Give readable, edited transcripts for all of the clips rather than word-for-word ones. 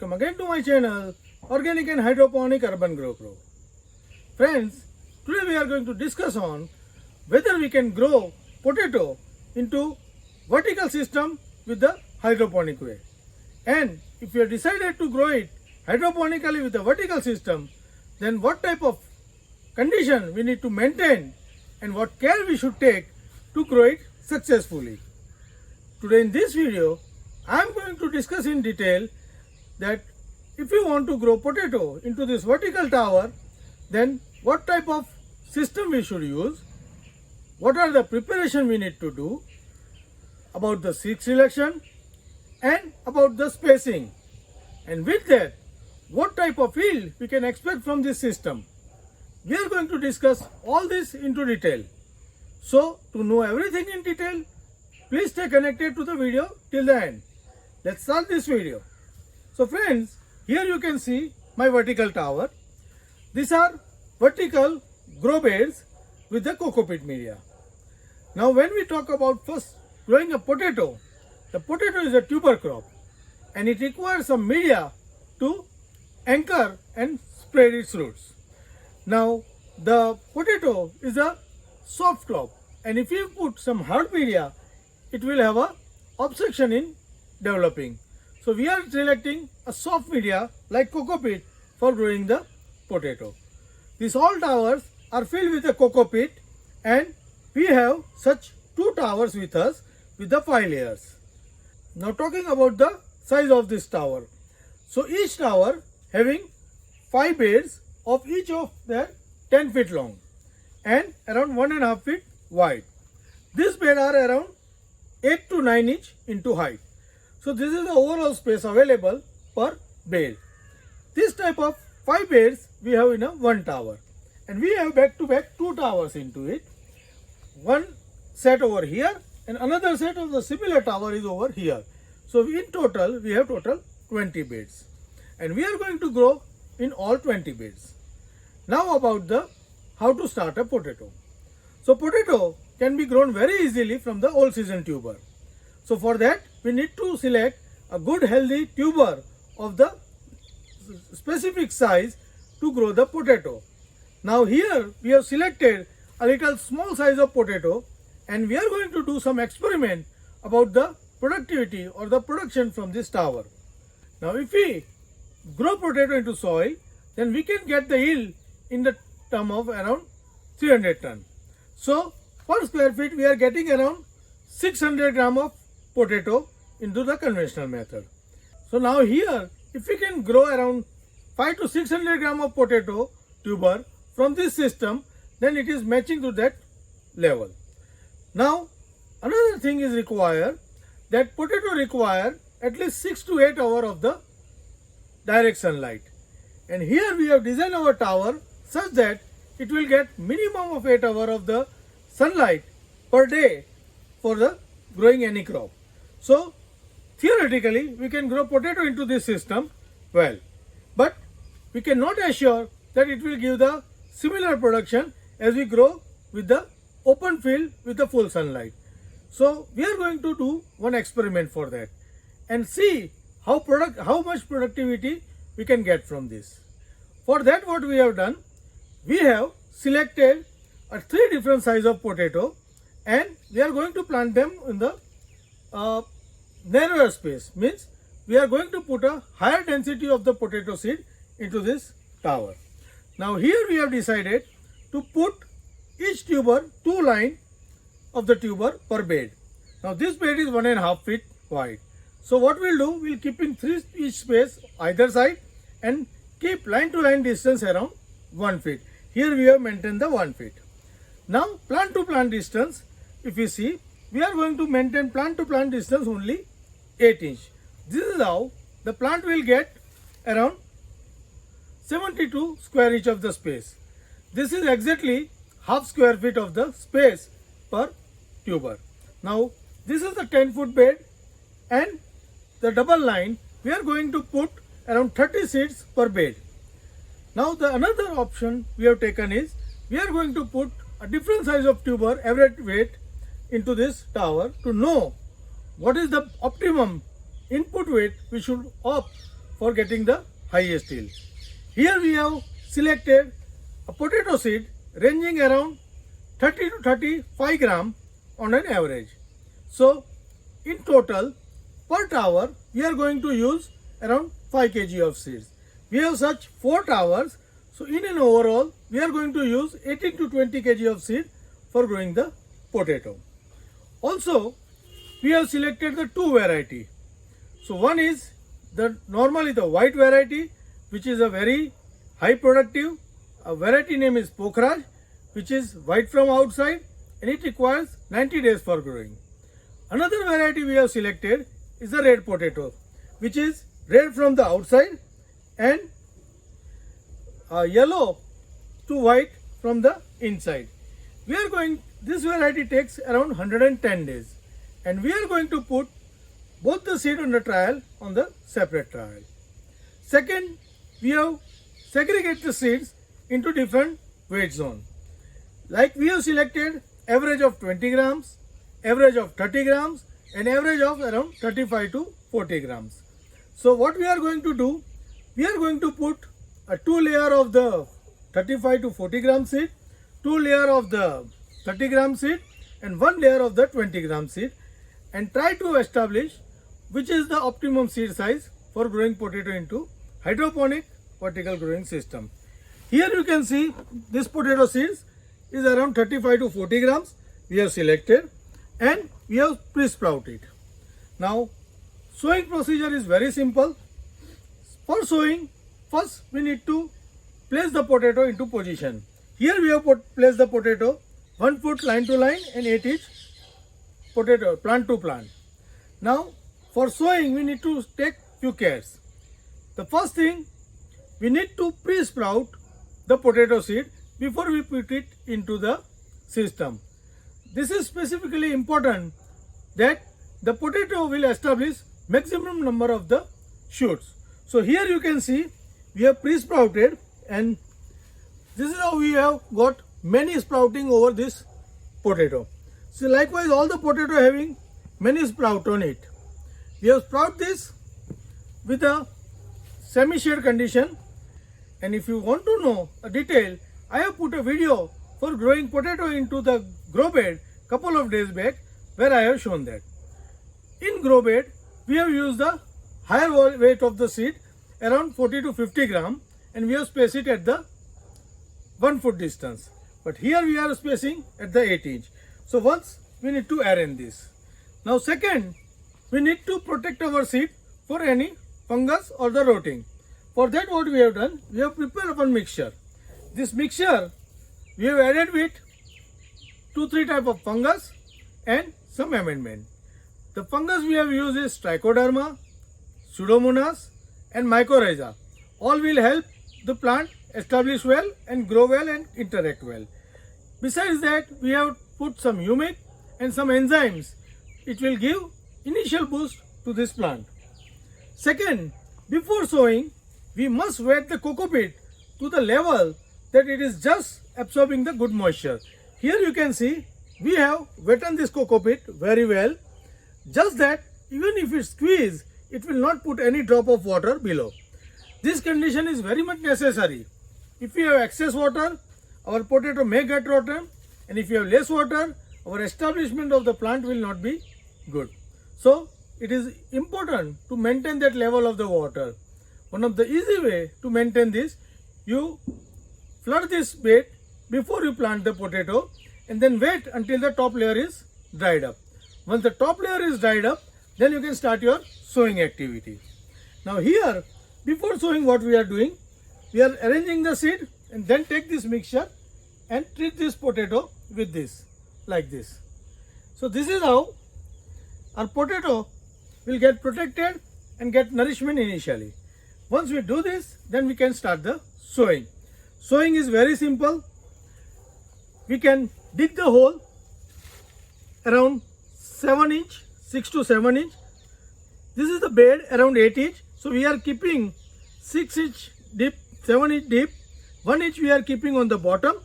welcome again to my channel Organic and Hydroponic Urban Grow Pro. Friends, today we are going to discuss on whether we can grow potato into vertical system with the hydroponic way. And if you have decided to grow it hydroponically with the vertical system, then what type of condition we need to maintain and what care we should take to grow it successfully. Today in this video, I am going to discuss in detail that if you want to grow potato into this vertical tower, then what type of system we should use, what are the preparation we need to do, about the seed selection and about the spacing, and with that what type of yield we can expect from this system. We are going to discuss all this into detail. So to know everything in detail, please stay connected to the video till the end. Let's start this video. So friends, here you can see my vertical tower. These are vertical grow beds with the cocopeat media. Now when we talk about first growing a potato, the potato is a tuber crop and it requires some media to anchor and spread its roots. Now the potato is a soft crop and if you put some hard media, it will have a obstruction in developing. So we are selecting a soft media like cocopeat for growing the potato. These all towers are filled with the cocopeat and we have such 2 towers with us with the 5 layers. Now talking about the size of this tower. So each tower having 5 beds of each of their 10 feet long and around 1.5 feet wide. These beds are around 8 to 9 inch into height. So this is the overall space available per bed. This type of 5 beds we have in a 1 tower and we have back to back 2 towers into it. One set over here and another set of the similar tower is over here. So in total we have total 20 beds and we are going to grow in all 20 beds. Now about the how to start a potato. So potato can be grown very easily from the all season tuber. So for that we need to select a good healthy tuber of the specific size to grow the potato. Now here we have selected a little small size of potato and we are going to do some experiment about the productivity or the production from this tower. Now if we grow potato into soil, then we can get the yield in the term of around 300 ton. So per square feet we are getting around 600 gram of potato into the conventional method. So now here if we can grow around 5 to 600 gram of potato tuber from this system, then it is matching to that level. Now another thing is required that potato require at least 6 to 8 hours of the direct sunlight. And here we have designed our tower such that it will get minimum of 8 hours of the sunlight per day for the growing any crop. So theoretically we can grow potato into this system well, but we cannot assure that it will give the similar production as we grow with the open field with the full sunlight. So we are going to do one experiment for that and see how much productivity we can get from this. For that what we have done, we have selected 3 different size of potato and we are going to plant them in the narrower space, means we are going to put a higher density of the potato seed into this tower. Now here we have decided to put each tuber 2 line of the tuber per bed. Now this bed is 1.5 feet wide. So what we'll do, we'll keep in 3 each space either side and keep line to line distance around 1 feet. Here we have maintained the 1 feet. Now plant to plant distance, if you see, we are going to maintain plant to plant distance only 8 inch. This is how the plant will get around 72 square inch of the space. This is exactly half square feet of the space per tuber. Now this is the 10-foot bed and the double line we are going to put around 30 seeds per bed. Now the another option we have taken is we are going to put a different size of tuber average weight into this tower to know what is the optimum input weight we should opt for getting the highest yield. Here we have selected a potato seed ranging around 30 to 35 gram on an average. So in total per tower we are going to use around 5 kg of seeds. We have such 4 towers, so in an overall we are going to use 18 to 20 kg of seed for growing the potato. Also we have selected the 2 variety. So one is normally the white variety, which is a very high productive. A variety name is Pokhraj, which is white from outside and it requires 90 days for growing. Another variety we have selected is the red potato, which is red from the outside and yellow to white from the inside. This variety takes around 110 days and we are going to put both the seed on the trial on the separate trial. Second, we have segregate the seeds into different weight zone. Like we have selected average of 20 grams, average of 30 grams and average of around 35 to 40 grams. So what we are going to do, we are going to put a 2 layer of the 35 to 40 gram seed, 2 layer of the 30 gram seed and 1 layer of the 20 gram seed and try to establish which is the optimum seed size for growing potato into hydroponic vertical growing system. Here you can see this potato seeds is around 35 to 40 grams we have selected and we have pre-sprout it. Now sowing procedure is very simple. For sowing, first we need to place the potato into position. Here we have placed the potato 1 foot line to line and 8 inch potato plant to plant. Now for sowing we need to take few cares. The first thing, we need to pre-sprout the potato seed before we put it into the system. This is specifically important that the potato will establish maximum number of the shoots. So here you can see we have pre-sprouted and this is how we have got many sprouting over this potato. So likewise all the potato having many sprout on it. We have sprout this with a semi-shade condition and if you want to know a detail, I have put a video for growing potato into the grow bed couple of days back where I have shown that. In grow bed we have used the higher weight of the seed around 40 to 50 gram and we have spaced it at the 1 foot distance. But here we are spacing at the 8 inch. So once we need to arrange this. Now second, we need to protect our seed for any fungus or the rotting. For that what we have done, we have prepared one mixture. This mixture we have added with 2-3 type of fungus and some amendment. The fungus we have used is Trichoderma, Pseudomonas and Mycorrhiza. All will help the plant establish well and grow well and interact well. Besides that, we have put some humic and some enzymes. It will give initial boost to this plant. Second, before sowing, we must wet the cocopeat to the level that it is just absorbing the good moisture. Here you can see we have wetted this cocopeat very well. Just that even if it squeezes, it will not put any drop of water below. This condition is very much necessary. If we have excess water, our potato may get rotten, and if you have less water, our establishment of the plant will not be good. So it is important to maintain that level of the water. One of the easy way to maintain this, you flood this bed before you plant the potato and then wait until the top layer is dried up. Once the top layer is dried up, then you can start your sowing activity. Now here, before sowing, what we are doing, we are arranging the seed and then take this mixture and treat this potato with this, like this. So this is how our potato will get protected and get nourishment initially. Once we do this, then we can start the sowing. Sowing is very simple. We can dig the hole around 7 inch, 6 to 7 inch. This is the bed around 8 inch. So we are keeping 6 inch deep, 7 inch deep, 1 inch we are keeping on the bottom,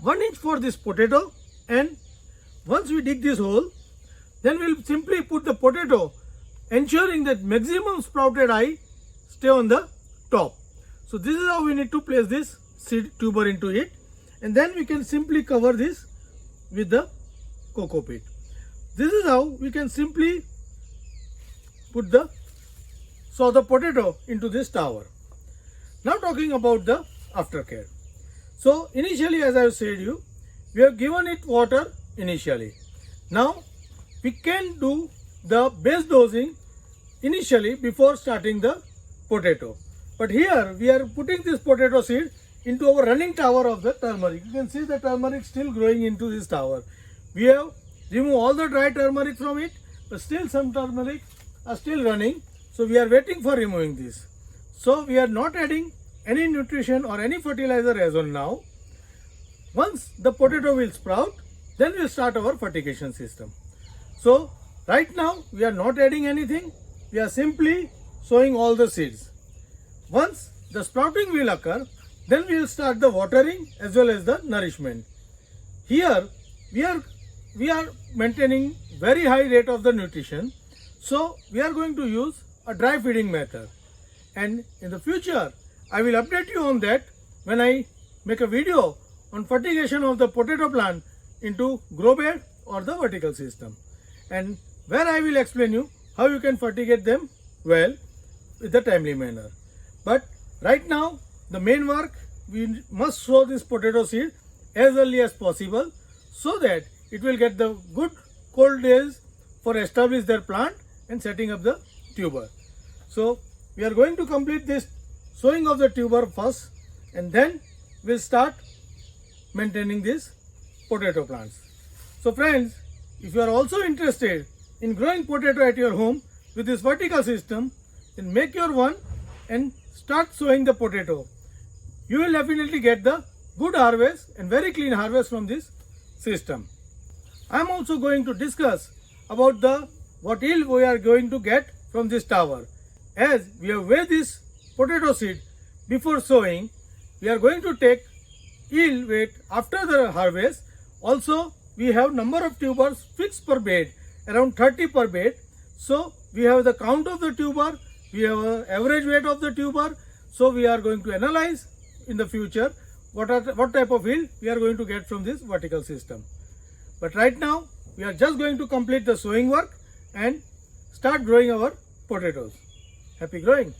1 inch for this potato, and once we dig this hole, then we'll simply put the potato, ensuring that maximum sprouted height stay on the top. So this is how we need to place this seed tuber into it, and then we can simply cover this with the Cocopeat. This is how we can simply put the potato into this tower. Now talking about the aftercare. So initially, as I have said you, we have given it water initially. Now we can do the base dosing initially before starting the potato. But here we are putting this potato seed into our running tower of the turmeric. You can see the turmeric still growing into this tower. We have removed all the dry turmeric from it, but still some turmeric are still running. So we are waiting for removing this. So we are not adding any nutrition or any fertilizer as on now. Once the potato will sprout, then we will start our fertigation system. So right now we are not adding anything. We are simply sowing all the seeds. Once the sprouting will occur, then we will start the watering as well as the nourishment. Here we are maintaining very high rate of the nutrition. So we are going to use a dry feeding method. And in the future, I will update you on that when I make a video on fertigation of the potato plant into grow bed or the vertical system, and where I will explain you how you can fertigate them well with a timely manner. But right now, the main work, we must sow this potato seed as early as possible so that it will get the good cold days for establish their plant and setting up the tuber. So we are going to complete this sowing of the tuber first, and then we'll start maintaining these potato plants. So friends, if you are also interested in growing potato at your home with this vertical system, then make your one and start sowing the potato. You will definitely get the good harvest and very clean harvest from this system. I am also going to discuss about what yield we are going to get from this tower. As we have weighed this potato seed before sowing, we are going to take yield weight after the harvest. Also, we have number of tubers fixed per bed, around 30 per bed. So we have the count of the tuber, we have an average weight of the tuber. So we are going to analyze in the future what type of yield we are going to get from this vertical system. But right now we are just going to complete the sowing work and start growing our potatoes. Happy growing!